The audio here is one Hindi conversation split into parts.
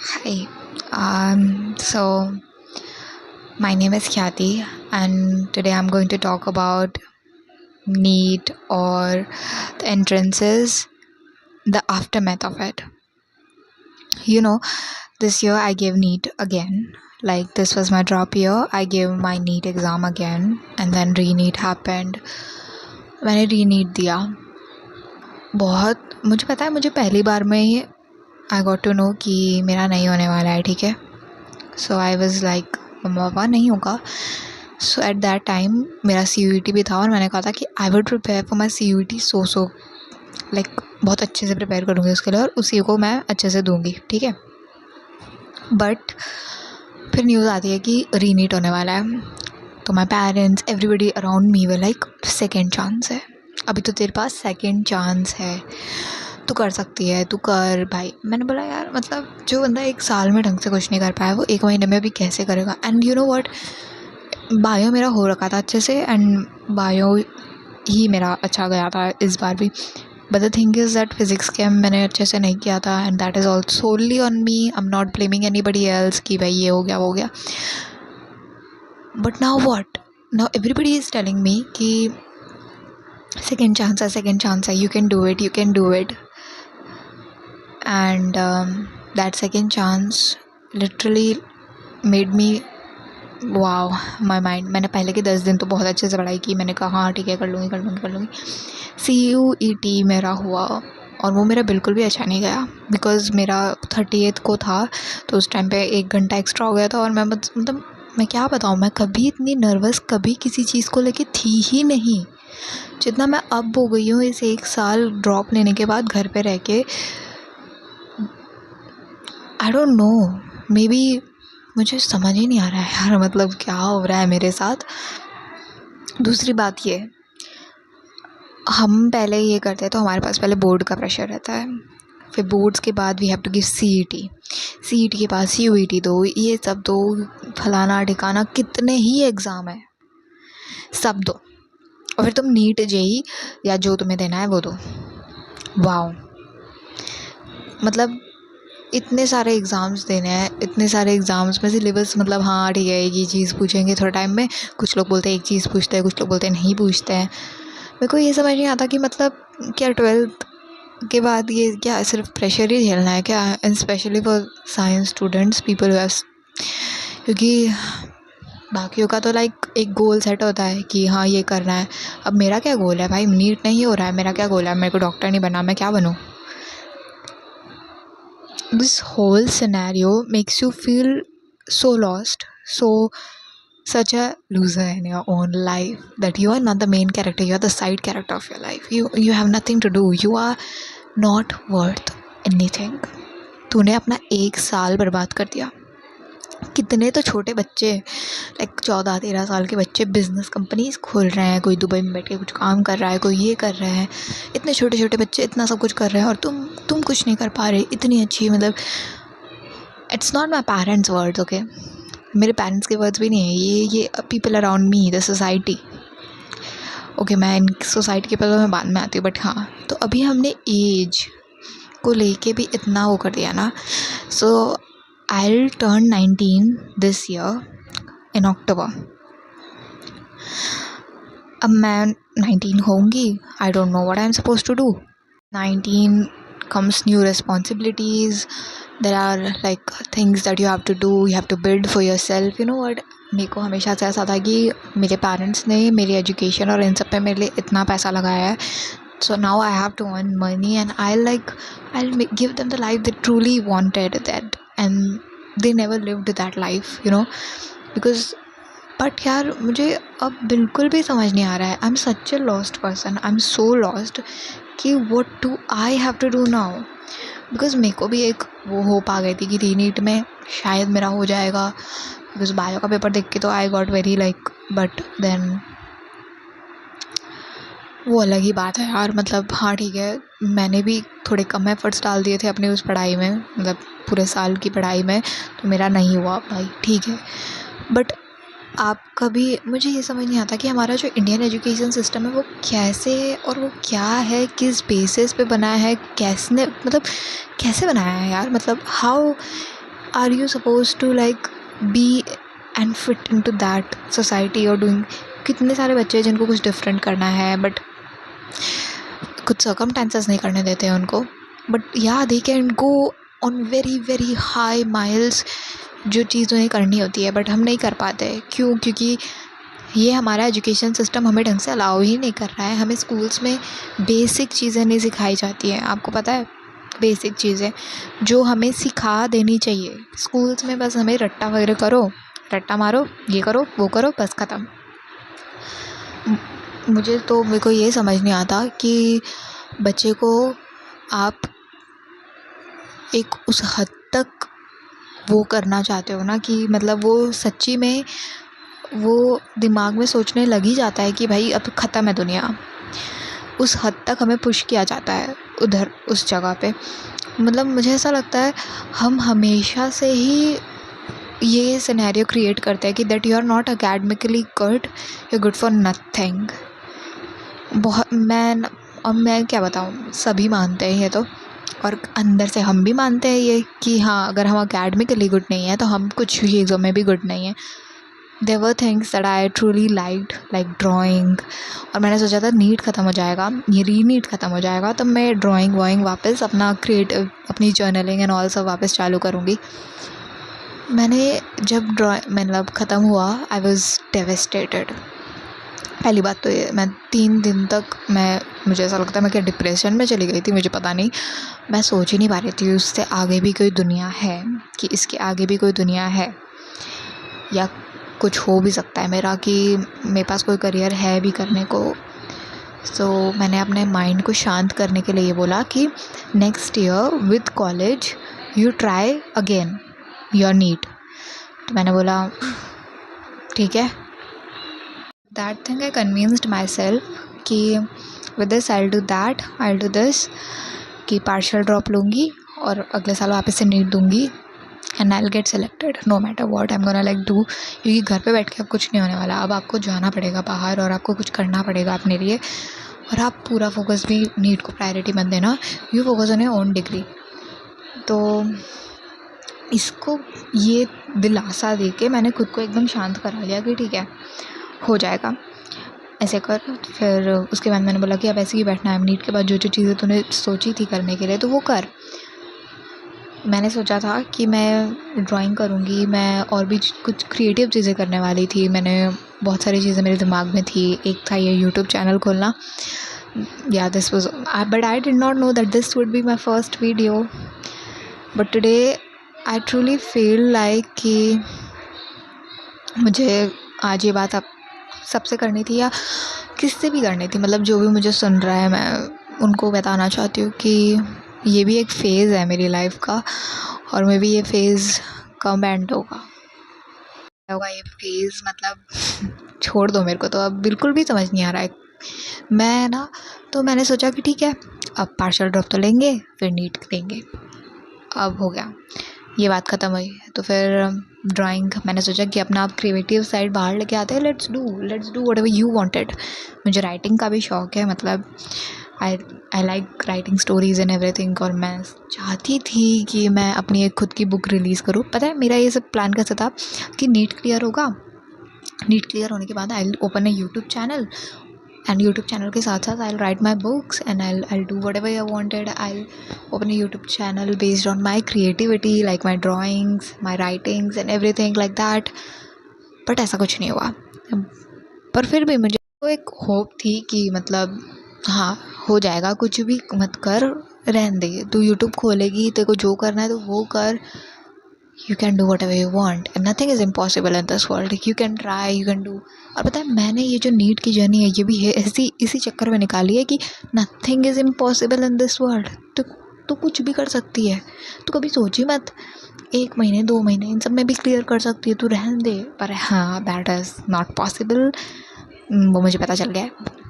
Hi. So my name is Khyati, and today I'm going to talk about NEET or the entrances, the aftermath of it. You know, this year I gave NEET again. Like, this was my drop year. I gave my NEET exam again, and then re-NEET happened. मैंने re-NEET दिया. बहुत मुझे पता है, मुझे पहली बार में ही आई गॉट टू नो कि मेरा नहीं होने वाला है. ठीक है. सो आई वॉज लाइक, मम्मा पापा नहीं होगा. सो एट दैट टाइम मेरा CUET भी था और मैंने कहा था कि I would prepare for my CUET so like बहुत अच्छे से प्रिपेयर करूँगी उसके लिए और उसी को मैं अच्छे से दूँगी. ठीक है. बट फिर न्यूज़ आती है कि रीनीट होने वाला है. तो my parents, everybody around me way like, second chance है, अभी तो तेरे पास सेकेंड चांस है, तू कर सकती है, तू कर भाई. मैंने बोला यार, मतलब जो बंदा एक साल में ढंग से कुछ नहीं कर पाया वो एक महीने में भी कैसे करेगा. And you know what, bio मेरा हो रखा था अच्छे से एंड बायो ही मेरा अच्छा गया था इस बार भी. But the thing is that physics के मैंने अच्छे से नहीं किया था and that is also solely on me. I am not blaming anybody else कि भाई ये हो गया वो हो गया. But now what, now everybody is telling me कि सेकेंड चांस है, you can do it. And that second chance literally made me wow my mind. मैंने पहले के 10 दिन तो बहुत अच्छे से पढ़ाई की. मैंने कहा हाँ ठीक है, कर लूँगी. CUET मेरा हुआ और वो मेरा बिल्कुल भी अच्छा नहीं गया बिकॉज़ मेरा 30th को था. तो उस टाइम पे 1 घंटा एक्स्ट्रा हो गया था और मैं मतलब मैं क्या बताऊँ, मैं कभी इतनी नर्वस कभी किसी चीज़ को लेके थी ही नहीं जितना मैं अब हो गई हूँ इस 1 साल ड्रॉप लेने के बाद घर पे रह के. आई डोंट नो, मे बी मुझे समझ ही नहीं आ रहा है यार, मतलब क्या हो रहा है मेरे साथ. दूसरी बात ये, हम पहले ये करते हैं तो हमारे पास पहले बोर्ड का प्रेशर रहता है, फिर बोर्ड्स के बाद we have to give CET के बाद CUET दो, ये सब दो, फलाना ठिकाना कितने ही एग्ज़ाम है, सब दो और फिर तुम नीट JEE या जो तुम्हें देना है वो दो. वाओ, मतलब इतने सारे एग्ज़ाम्स देने हैं, इतने सारे एग्ज़ाम्स में सिलेबस, मतलब हाँ ठीक है एक ही चीज़ पूछेंगे थोड़ा टाइम में. कुछ लोग बोलते हैं एक चीज़ पूछते हैं, कुछ लोग बोलते हैं नहीं पूछते हैं. मेरे को ये समझ नहीं आता कि मतलब क्या 12th के बाद ये क्या सिर्फ प्रेशर ही झेलना है क्या, and specially for science students people who have, क्योंकि बाकियों का तो लाइक एक गोल सेट होता है कि हाँ ये करना है. अब मेरा क्या गोल है भाई, नीट नहीं हो रहा है, मेरा क्या गोल है, मेरे को डॉक्टर नहीं बनना, मैं क्या बनूँ. This whole scenario makes you feel so lost, so such a loser in your own life, that you are not the main character, you are the side character of your life. You have nothing to do, you are not worth anything. तूने अपना 1 साल बर्बाद कर दिया. कितने तो छोटे बच्चे लाइक 14-13 साल के बच्चे बिजनेस कंपनीज खोल रहे हैं, कोई दुबई में बैठ के कुछ काम कर रहा है, कोई ये कर रहे हैं. इतने छोटे छोटे बच्चे इतना सब कुछ कर रहे हैं और तुम कुछ नहीं कर पा रहे. इतनी अच्छी, मतलब it's not my parents words, okay, मेरे पेरेंट्स के वर्ड्स भी नहीं है ये people around me, the society. Okay, मैं इन सोसाइटी के पहले मैं बाद में आती हूँ. बट हाँ, तो अभी हमने एज को लेके भी इतना वो कर दिया ना. सो I'll turn 19 this year in October. अब मैं 19 होंगी, I don't know what I'm supposed to do. 19 comes new responsibilities. There are like things that you have to do, you have to build for yourself. You know what, मेरे को हमेशा से ऐसा था कि मेरे पेरेंट्स ने मेरी एजुकेशन और इन सब पे मेरे लिए इतना पैसा लगाया है. So now I have to earn money and I'll give them the life they truly wanted that, and they never lived that life, you know, because but यार मुझे अब बिल्कुल भी समझ नहीं आ रहा है. I am such a lost person, I am so lost कि what do I have to do now. Because मेरे को भी एक वो होप आ गई थी कि रीनीट में शायद मेरा हो जाएगा, बिकॉज बायो का पेपर देख के तो I got very like, but then वो अलग ही बात है यार. मतलब हाँ ठीक है, मैंने भी थोड़े कम एफर्ट्स डाल दिए थे अपनी उस पढ़ाई में, मतलब पूरे साल की पढ़ाई में, तो मेरा नहीं हुआ भाई, ठीक है. बट आपका भी, मुझे ये समझ नहीं आता कि हमारा जो इंडियन एजुकेशन सिस्टम है वो कैसे है और वो क्या है, किस बेसिस पे बना है, कैसे, मतलब कैसे बनाया है यार. मतलब how are you suppose to like be and fit in to that society और डूइंग? कितने सारे बच्चे हैं जिनको कुछ डिफरेंट करना है बट कुछ सर्कमस्टेंसेस नहीं करने देते हैं उनको, बट या they can go on very very high miles जो चीज़ उन्हें करनी होती है, बट हम नहीं कर पाते। क्यों? क्योंकि ये हमारा एजुकेशन सिस्टम हमें ढंग से अलाउ ही नहीं कर रहा है। हमें स्कूल्स में बेसिक चीज़ें नहीं सिखाई जाती हैं, आपको पता है, बेसिक चीज़ें जो हमें सिखा देनी चाहिए स्कूल्स में। बस हमें रट्टा वगैरह करो, रट्टा मारो, ये करो वो करो, बस ख़त्म। मुझे तो मेरे को ये समझ नहीं आता कि बच्चे को आप एक उस हद तक वो करना चाहते हो ना कि मतलब वो सच्ची में वो दिमाग में सोचने लग ही जाता है कि भाई अब ख़त्म है दुनिया। उस हद तक हमें पुश किया जाता है उधर उस जगह पे। मतलब मुझे ऐसा लगता है हम हमेशा से ही ये सिनेरियो क्रिएट करते हैं कि that you are not academically good, you good for nothing. बहुत मैं क्या बताऊँ, सभी मानते हैं ये तो, और अंदर से हम भी मानते हैं ये कि हाँ अगर हम अकेडमिकली गुड नहीं है तो हम कुछ चीज़ों में भी गुड नहीं है। There were things that I truly liked like drawing, और मैंने सोचा था नीट ख़त्म हो जाएगा, ये नीट ख़त्म हो जाएगा तब मैं ड्राइंग वाइंग वापस अपना क्रिएटिव अपनी जर्नलिंग एंड ऑल सब वापस चालू करूँगी। मैंने जब मतलब ख़त्म हुआ आई वॉज डेवेस्टेटेड। पहली बात तो ये, मैं 3 दिन तक मुझे ऐसा लगता है मैं क्या डिप्रेशन में चली गई थी, मुझे पता नहीं। मैं सोच ही नहीं पा रही थी उससे आगे भी कोई दुनिया है, कि इसके आगे भी कोई दुनिया है या कुछ हो भी सकता है मेरा, कि मेरे पास कोई करियर है भी करने को। सो मैंने अपने माइंड को शांत करने के लिए ये बोला कि next year with college you try again your NEET. तो मैंने बोला ठीक है। That thing I convinced myself कि with this I do that, I do this, कि पार्शियल ड्रॉप लूँगी और अगले साल वापस से नीट दूँगी and I will get selected no matter what I am gonna like do. क्योंकि घर पे बैठ के अब कुछ नहीं होने वाला, अब आपको जाना पड़ेगा बाहर और आपको कुछ करना पड़ेगा अपने लिए। और आप पूरा फोकस भी नीट को प्रायोरिटी मत देना, you focus on your own degree. तो इसको ये दिलासा दे के मैंने खुद को एकदम शांत करा लिया कि ठीक है हो जाएगा, ऐसे कर। फिर उसके बाद मैंने बोला कि अब ऐसे ही बैठना है, नीट के बाद जो जो चीज़ें तूने सोची थी करने के लिए तो वो कर। मैंने सोचा था कि मैं ड्राइंग करूँगी, मैं और भी कुछ क्रिएटिव चीज़ें करने वाली थी। मैंने बहुत सारी चीज़ें मेरे दिमाग में थी, एक था ये यूट्यूब चैनल खोलना, या this was, but I did not know that this would be my first video. But today I truly feel like कि मुझे आज ये बात अब सबसे करनी थी या किससे भी करनी थी, मतलब जो भी मुझे सुन रहा है मैं उनको बताना चाहती हूँ कि ये भी एक फ़ेज़ है मेरी लाइफ का, और मे भी ये फ़ेज़ कब एंड होगा ये फ़ेज़, मतलब छोड़ दो मेरे को तो अब बिल्कुल भी समझ नहीं आ रहा है। मैं ना तो मैंने सोचा कि ठीक है अब पार्शियल ड्रॉप तो लेंगे फिर नीट देंगे, अब हो गया ये बात ख़त्म हुई। तो फिर ड्राइंग मैंने सोचा कि अपना आप क्रिएटिव साइड बाहर लेके आते हैं, let's do whatever you wanted. मुझे राइटिंग का भी शौक़ है, मतलब I like writing stories and everything, और मैं चाहती थी कि मैं अपनी एक खुद की बुक रिलीज़ करूँ। पता है मेरा ये सब प्लान कैसा था कि नीट क्लियर होगा, नीट क्लियर होने के बाद I will open a YouTube channel, and YouTube channel के साथ साथ I will write my books and I do whatever I wanted. I will open a YouTube channel based on my creativity, like my drawings, my writings and everything like that. But ऐसा कुछ नहीं हुआ, पर फिर भी मुझे तो एक होप थी कि मतलब हाँ हो जाएगा, कुछ भी मत कर, रहने दे, तू यूट्यूब खोलेगी, तेरे को जो करना है तो वो कर, you can do what ever you want and nothing is impossible in this world, you can try, you can do. और पता है मैंने ये जो नीट की जर्नी है ये भी है इसी चक्कर में निकाली है कि nothing is impossible in this world. तो कुछ भी कर सकती है, तो कभी सोची मत 1 महीने 2 महीने इन सब में भी क्लियर कर सकती है, तू रहने दे। पर हाँ दैट इज़ नॉट पॉसिबल, वो मुझे पता चल गया है।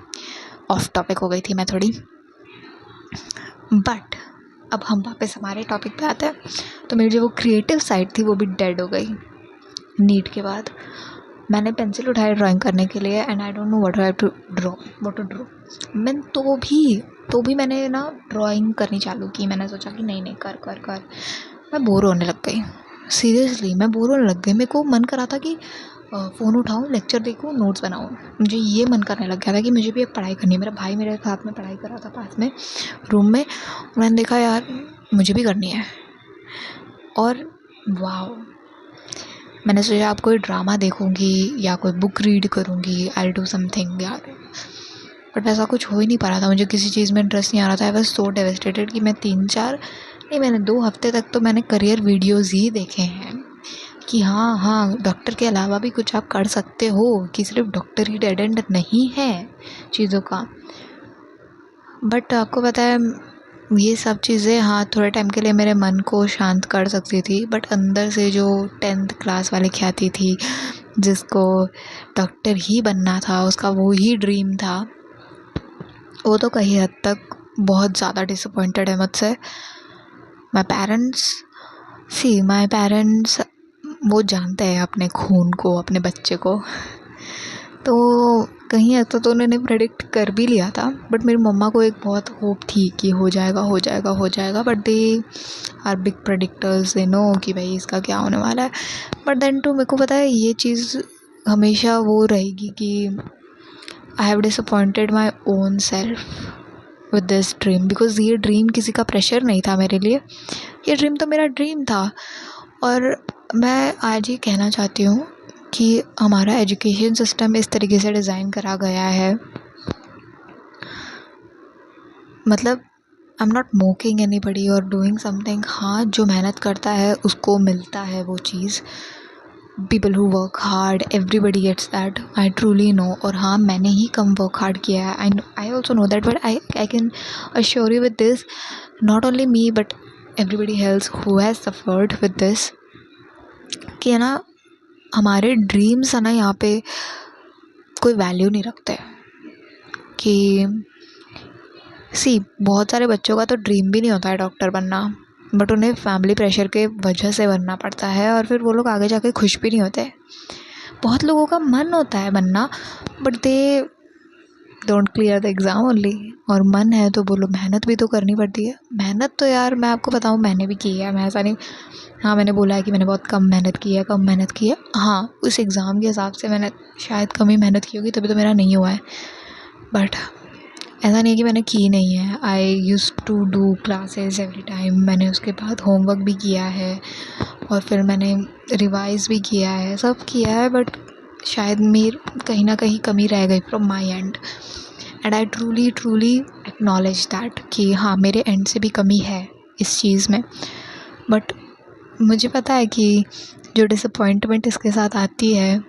ऑफ टॉपिक हो गई थी मैं थोड़ी, बट अब हम वापस हमारे टॉपिक पे आते हैं। तो मेरी जो वो क्रिएटिव साइड थी वो भी डेड हो गई नीट के बाद। मैंने पेंसिल उठाई ड्राइंग करने के लिए and I don't know what to draw. मैं तो भी मैंने ना ड्राइंग करनी चालू की। मैंने सोचा कि नहीं कर मैं बोर होने लग गई। सीरियसली मैं बोर होने लग गई। मेरे को मन करा था कि फ़ोन उठाऊँ, लेक्चर देखूँ, नोट्स बनाऊँ। मुझे ये मन करने लग गया था कि मुझे भी अब पढ़ाई करनी है। मेरा भाई मेरे साथ में पढ़ाई कर रहा था पास में रूम में। मैंने देखा यार मुझे भी करनी है। और वाओ, मैंने सोचा अब कोई ड्रामा देखूँगी या कोई बुक रीड करूँगी, आई विल डू समथिंग यार। बट वैसा कुछ हो ही नहीं पा रहा था। मुझे किसी चीज़ में इंटरेस्ट नहीं आ रहा था। आई वाज सो डेवास्टेटेड कि मैं 2 हफ्ते तक तो मैंने करियर वीडियोज़ ही देखे हैं कि हाँ डॉक्टर के अलावा भी कुछ आप कर सकते हो, कि सिर्फ डॉक्टर ही डेड एंड नहीं है चीज़ों का। बट आपको पता है ये सब चीज़ें हाँ थोड़े टाइम के लिए मेरे मन को शांत कर सकती थी, बट अंदर से जो 10th क्लास वाली ख्याति थी जिसको डॉक्टर ही बनना था, उसका वो ही ड्रीम था, वो तो कहीं हद तक बहुत ज़्यादा डिसअपॉइंटेड है मुझसे। माई पेरेंट्स वो जानते हैं अपने खून को, अपने बच्चे को। तो कहीं ऐसा तो उन्होंने प्रेडिक्ट कर भी लिया था। बट मेरी मम्मा को एक बहुत होप थी कि हो जाएगा। But they are big predictors, they know कि भाई इसका क्या होने वाला है। बट देन टू मेरे को पता है ये चीज़ हमेशा वो रहेगी कि I have disappointed my own self with this dream. Because ये ड्रीम किसी का प्रेशर नहीं था मेरे लिए, ये ड्रीम तो मेरा ड्रीम था। और मैं आज ये कहना चाहती हूँ कि हमारा एजुकेशन सिस्टम इस तरीके से डिज़ाइन करा गया है, मतलब I am not mocking anybody और डूइंग समथिंग। हाँ जो मेहनत करता है उसको मिलता है वो चीज़। People who work hard, everybody gets that, I truly know. और हाँ मैंने ही कम वर्क हार्ड किया है, I also know that. But I can assure you with this, not only me but everybody else who has suffered with this, कि है ना हमारे ड्रीम्स है ना यहाँ पे कोई वैल्यू नहीं रखते। कि बहुत सारे बच्चों का तो ड्रीम भी नहीं होता है डॉक्टर बनना, बट उन्हें फैमिली प्रेशर के वजह से बनना पड़ता है और फिर वो लोग आगे जाके खुश भी नहीं होते। बहुत लोगों का मन होता है बनना, but they don't clear the exam only. और मन है तो बोलो मेहनत भी तो करनी पड़ती है। मेहनत तो यार मैं आपको बताऊँ मैंने भी की है, मैं ऐसा नहीं। हाँ मैंने बोला है कि मैंने बहुत कम मेहनत की है। हाँ उस एग्ज़ाम के हिसाब से मैंने शायद कम ही मेहनत की होगी, तभी तो मेरा नहीं हुआ है। बट ऐसा नहीं है कि मैंने की नहीं है। I use to do classes every time. मैंने उसके बाद होमवर्क भी किया है और फिर मैंने रिवाइज़ भी किया है, सब किया है। बट शायद मेरी कहीं ना कहीं कमी रह गई from my and, and I truly acknowledge that कि हाँ मेरे एंड से भी कमी है इस चीज़ में। बट मुझे पता है कि जो डिसअपॉइंटमेंट इसके साथ आती है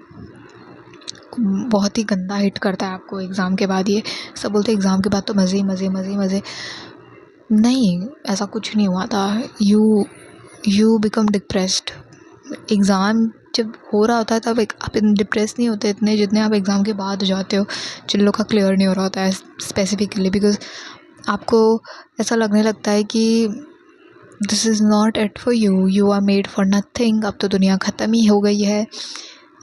बहुत ही गंदा हिट करता है आपको एग्ज़ाम के बाद। ये सब बोलते हैं एग्ज़ाम के बाद तो मज़े मज़े। नहीं, ऐसा कुछ नहीं हुआ था। You become depressed. एग्ज़ाम जब हो रहा होता है तब आप डिप्रेस नहीं होते इतने जितने आप एग्ज़ाम के बाद हो जाते हो, जिन लोग का क्लियर नहीं हो रहा होता है स्पेसिफिकली। बिकॉज आपको ऐसा लगने लगता है कि this is not it for you, you are made for nothing. अब तो दुनिया ख़त्म ही हो गई है,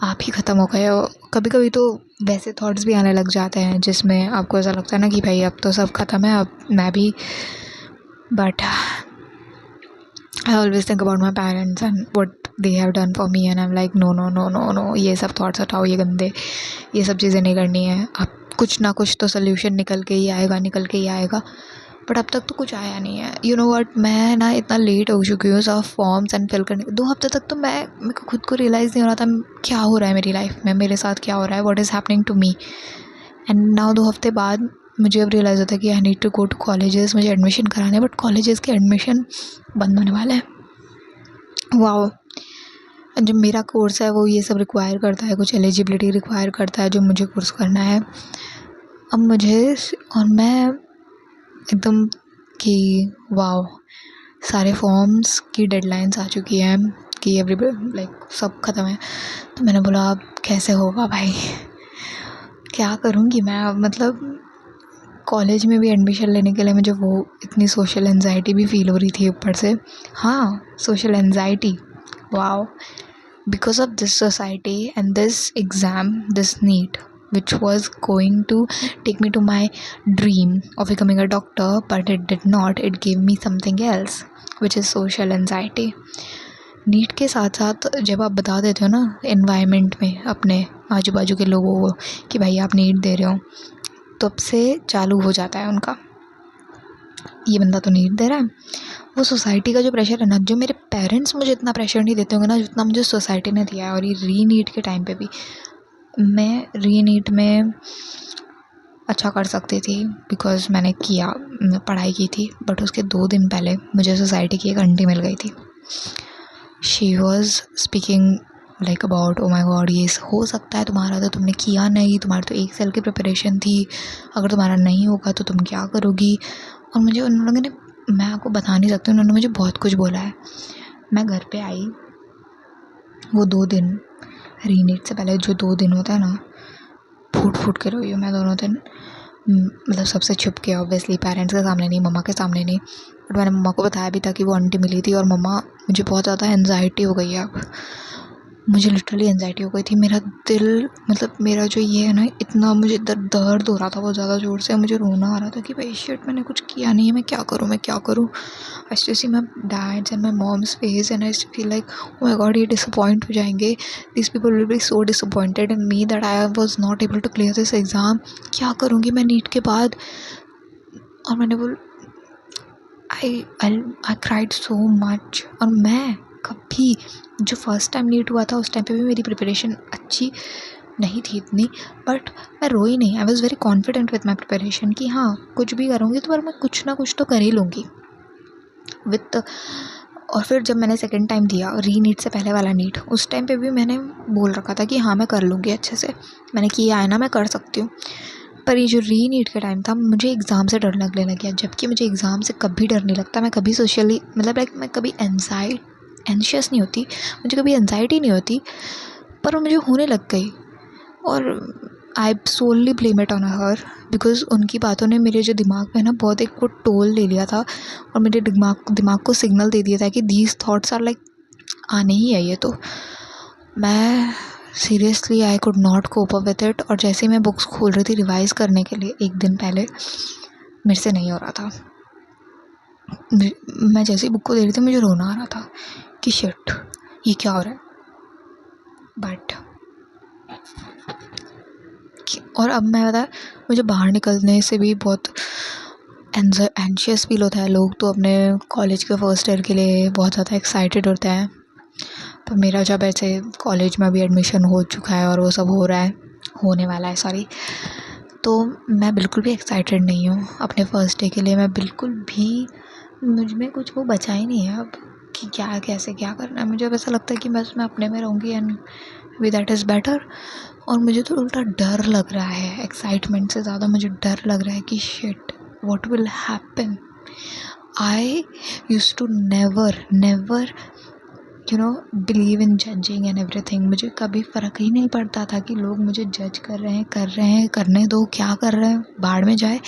आप ही ख़त्म हो गए हो। कभी कभी तो वैसे थॉट्स भी आने लग जाते हैं जिसमें आपको ऐसा लगता है ना कि भाई अब तो सब ख़त्म है, अब मैं भी। But I always think about my parents and what they have done for me, and I am like no, ये सब थॉट्स हटाओ, ये गंदे, ये सब चीज़ें नहीं करनी है। अब कुछ ना कुछ तो सोल्यूशन निकल के ही आएगा। बट अब तक तो कुछ आया नहीं है। यू नो व्हाट, मैं ना इतना लेट हो चुकी हूँ सब फॉर्म्स एंड फिल करने। 2 हफ्ते तक तो मेरे को खुद को रियलाइज़ नहीं हो रहा था क्या हो रहा है मेरी लाइफ में, मेरे साथ क्या हो रहा है, what is happening to me. And now 2 हफ्ते बाद मुझे अब रियलाइज़ होता है कि I need to go to colleges, मुझे एडमिशन कराने। बट कॉलेजेस के एडमिशन बंद होने वाले हैं। वाओ, जो मेरा कोर्स है वो ये सब रिक्वायर करता है, कुछ एलिजिबिलिटी रिक्वायर करता है जो मुझे कोर्स करना है। अब मुझे और मैं एकदम कि वाओ, सारे फॉर्म्स की डेडलाइंस आ चुकी हैं कि एवरीबडी लाइक सब ख़त्म है। तो मैंने बोला अब कैसे होगा भाई, क्या करूँगी मैं अब। मतलब कॉलेज में भी एडमिशन लेने के लिए मुझे वो इतनी सोशल एंजाइटी भी फील हो रही थी ऊपर से। हाँ social anxiety, wow, because of this society and this exam, this NEET, which was going to take me to my dream of becoming a doctor, but it did not. It gave me something else, which is social anxiety. NEET के साथ साथ जब आप बता देते हो ना एनवायरनमेंट में अपने आजू बाजू के लोगों को कि भाई आप नीट दे रहे हो, तब से चालू हो जाता है उनका, ये बंदा तो नीट दे रहा है। वो सोसाइटी का जो प्रेशर है ना, जो मेरे पेरेंट्स मुझे इतना प्रेशर नहीं देते होंगे ना जितना मुझे सोसाइटी ने दिया है। और ये री नीट के टाइम पे भी मैं री नीट में अच्छा कर सकती थी बिकॉज़ मैंने किया, पढ़ाई की थी। बट उसके 2 दिन पहले मुझे सोसाइटी की एक आंटी मिल गई थी। She was speaking like about oh my God, ये हो सकता है तुम्हारा, तो तुमने किया नहीं, तुम्हारी तो 1 साल की प्रिपरेशन थी, अगर तुम्हारा नहीं होगा तो तुम क्या करोगी। और मुझे उन लोगों ने, मैं आपको बता नहीं सकती, उन्होंने मुझे बहुत कुछ बोला है। मैं घर पे आई, वो 2 दिन रीनीट से पहले जो 2 दिन होता है ना, फूट फूट के रोई हूँ मैं दोनों दिन। मतलब सबसे छुप के, ऑब्वियसली पेरेंट्स के सामने नहीं, मम्मा के सामने नहीं। बट मैंने मम्मा को बताया भी था कि वो आंटी मिली थी। और मम्मा, मुझे बहुत ज़्यादा एनजाइटी हो गई है अब, मुझे लिटरली एनजाइटी हो गई थी। मेरा दिल, मतलब मेरा जो ये है ना, इतना मुझे दर्द हो रहा था बहुत ज़्यादा ज़ोर से, मुझे रोना आ रहा था कि भाई शिट, मैंने कुछ किया नहीं है, मैं क्या करूँ, मैं क्या करूँ। I used to see my dad's and my mom's face and I used to feel like oh my God, ये डिसअपॉइंट हो जाएंगे, this people will be so disappointed in me that I was not able to clear this exam. क्या करूँगी मैं नीट के बाद। और मैंने बोल, आई क्राइड सो मच। और मैं कभी, जो फर्स्ट टाइम नीट हुआ था उस टाइम पे भी मेरी प्रिपरेशन अच्छी नहीं थी इतनी, बट मैं रोई नहीं। I was very confident with my preparation कि हाँ, कुछ भी करूँगी तो पर मैं कुछ ना कुछ तो कर ही लूँगी विथ। और फिर जब मैंने सेकंड टाइम दिया री नीट से पहले वाला नीट, उस टाइम पे भी मैंने बोल रखा था कि हाँ मैं कर लूँगी अच्छे से, मैंने किया है ना, मैं कर सकती हूँ। पर ये जो री नीट का टाइम था, मुझे एग्ज़ाम से डर लगने लग गया, जबकि मुझे एग्ज़ाम से कभी डर नहीं लगता। मैं कभी सोशली, मतलब लाइक मैं कभी एंशियस नहीं होती, मुझे कभी एनजाइटी नहीं होती, पर वो मुझे होने लग गई। और I solely blame it on her, because उनकी बातों ने मेरे जो दिमाग में ना बहुत एक वो टोल ले लिया था, और मेरे दिमाग को सिग्नल दे दिया था कि दीज थाट्स आर लाइक आने ही है ये। तो मैं seriously I could not cope up with it. और जैसे ही मैं बुक्स खोल रही थी रिवाइज करने के लिए 1 दिन पहले, मेरे से नहीं हो रहा था। मैं जैसे ही बुक को दे रही थी मुझे रोना आ रहा था कि शिट, ये क्या हो रहा है। बट और अब मैं बता, मुझे बाहर निकलने से भी बहुत एंशियस फील होता है। लोग तो अपने कॉलेज के फर्स्ट ईयर के लिए बहुत ज़्यादा एक्साइटेड होते हैं, पर मेरा जब ऐसे कॉलेज में अभी एडमिशन हो चुका है और वो सब हो रहा है, होने वाला है सॉरी, तो मैं बिल्कुल भी एक्साइटेड नहीं हूँ अपने फर्स्ट डे के लिए। मैं बिल्कुल भी, मुझ में कुछ वो बचा ही नहीं है अब कि क्या कैसे क्या करना है। मुझे अब ऐसा लगता है कि बस मैं अपने में रहूँगी and we that is better. और मुझे तो उल्टा डर लग रहा है, एक्साइटमेंट से ज़्यादा मुझे डर लग रहा है कि shit, what will happen. I used to never believe in judging and everything. मुझे कभी फ़र्क ही नहीं पड़ता था कि लोग मुझे जज कर रहे हैं, करने दो, क्या कर रहे हैं, बाढ़ में जाए,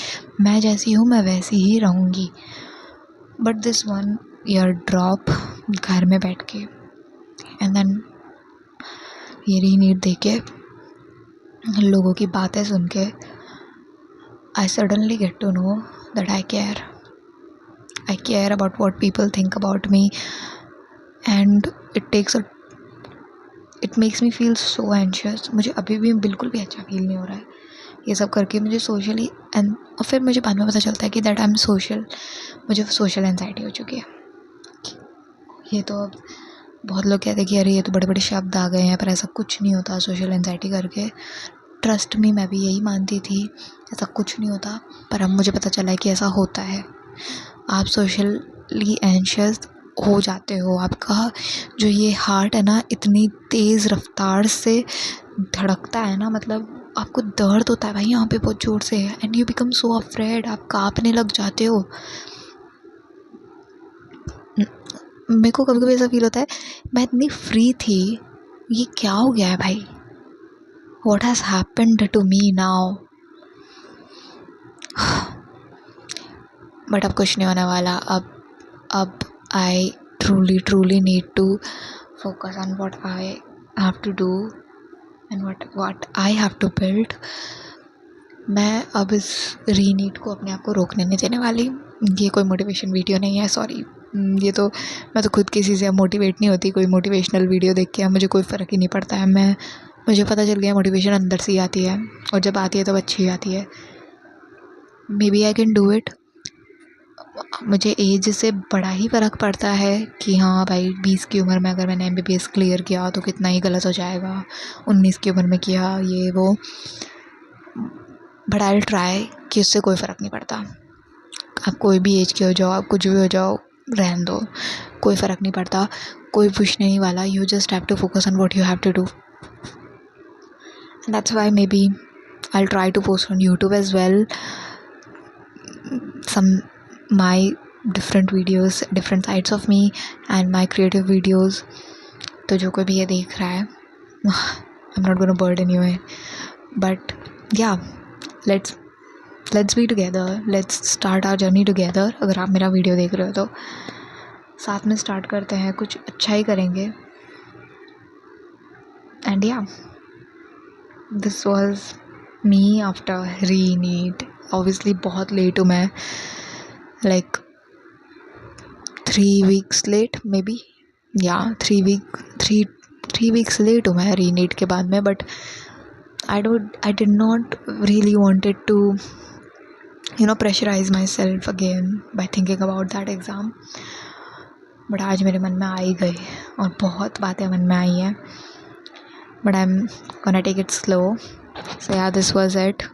मैं जैसी हूँ मैं वैसी ही रहूँगी। बट दिस 1 ईयर ड्रॉप, घर में बैठ के एंड देन ये री नीट दे के, लोगों की बातें सुन के, I suddenly get to know that I care about what people think about me and it makes me feel so anxious. मुझे अभी भी बिल्कुल भी अच्छा फील नहीं हो रहा है ये सब करके, मुझे सोशली और फिर मुझे बाद में पता चलता है कि दैट आई एम सोशल, मुझे सोशल एंजाइटी हो चुकी है। ये तो अब बहुत लोग कहते हैं कि अरे ये तो बड़े बड़े शब्द आ गए हैं, पर ऐसा कुछ नहीं होता सोशल एंजाइटी करके। ट्रस्ट मी, मैं भी यही मानती थी ऐसा कुछ नहीं होता, पर अब मुझे पता चला है कि ऐसा होता है। आप सोशली एंशियस हो जाते हो, आपका जो ये हार्ट है ना इतनी तेज़ रफ्तार से धड़कता है ना, मतलब आपको दर्द होता है भाई यहाँ पे बहुत ज़ोर से, and you become so afraid, आप काँपने लग जाते हो। मेरे को कभी कभी ऐसा फील होता है मैं इतनी फ्री थी, ये क्या हो गया है भाई, what has happened to me now. But अब कुछ नहीं होने वाला। अब I truly need to focus on what I have to do and what I have to build. मैं अब इस री नीट को अपने आप को रोकने नहीं देने वाली। ये कोई मोटिवेशन वीडियो नहीं है, सॉरी, ये तो मैं तो खुद किसी से मोटिवेट नहीं होती, कोई मोटिवेशनल वीडियो देख के मुझे कोई फ़र्क ही नहीं पड़ता है। मुझे पता चल गया मोटिवेशन अंदर से ही आती है, और जब आती है तो अच्छी आती है। Maybe I can do it. मुझे एज से बड़ा ही फ़र्क पड़ता है कि हाँ भाई 20 की उम्र में अगर मैंने MBBS क्लियर किया तो कितना ही गलत हो जाएगा, 19 की उम्र में किया ये वो, बट आई विल ट्राई कि उससे कोई फ़र्क नहीं पड़ता। आप कोई भी एज के हो जाओ, आप कुछ भी हो जाओ, रहने दो, कोई फ़र्क नहीं पड़ता, कोई पूछने नहीं वाला। You just have to focus on what you have to do. That's why maybe I will try to post on YouTube as well some my different videos, different sides of me and my creative videos. तो जो कोई भी ये देख रहा है, I'm not gonna burden you, but yeah, let's be together, let's start our journey together. अगर आप मेरा वीडियो देख रहे हो तो साथ में स्टार्ट करते हैं, कुछ अच्छा ही करेंगे। and yeah, this was me after re-NEET. obviously बहुत लेट हूँ मैं, like 3 weeks late maybe, yeah 3 weeks late हूँ मैं re-NEET के बाद में। but I did not really wanted to pressurize myself again by thinking about that exam, but आज मेरे मन में आ ही गई और बहुत बातें मन में आई हैं, but I'm gonna take it slow. So yeah, this was it.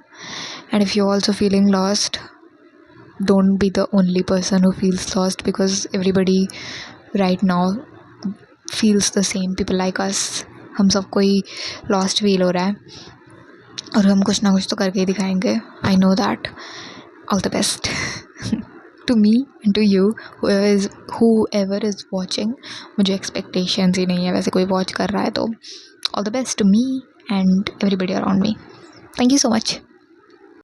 And if you're also feeling lost, don't be the only person who feels lost, because everybody right now feels the same. People like us, हम सबको ही lost feel हो रहा है, और हम कुछ ना कुछ तो करके ही दिखाएंगे. I know that. All the best to me and to you, whoever is watching. मुझे expectations ही नहीं है, वैसे कोई watch कर रहा है तो all the best to me and everybody around me. Thank you so much.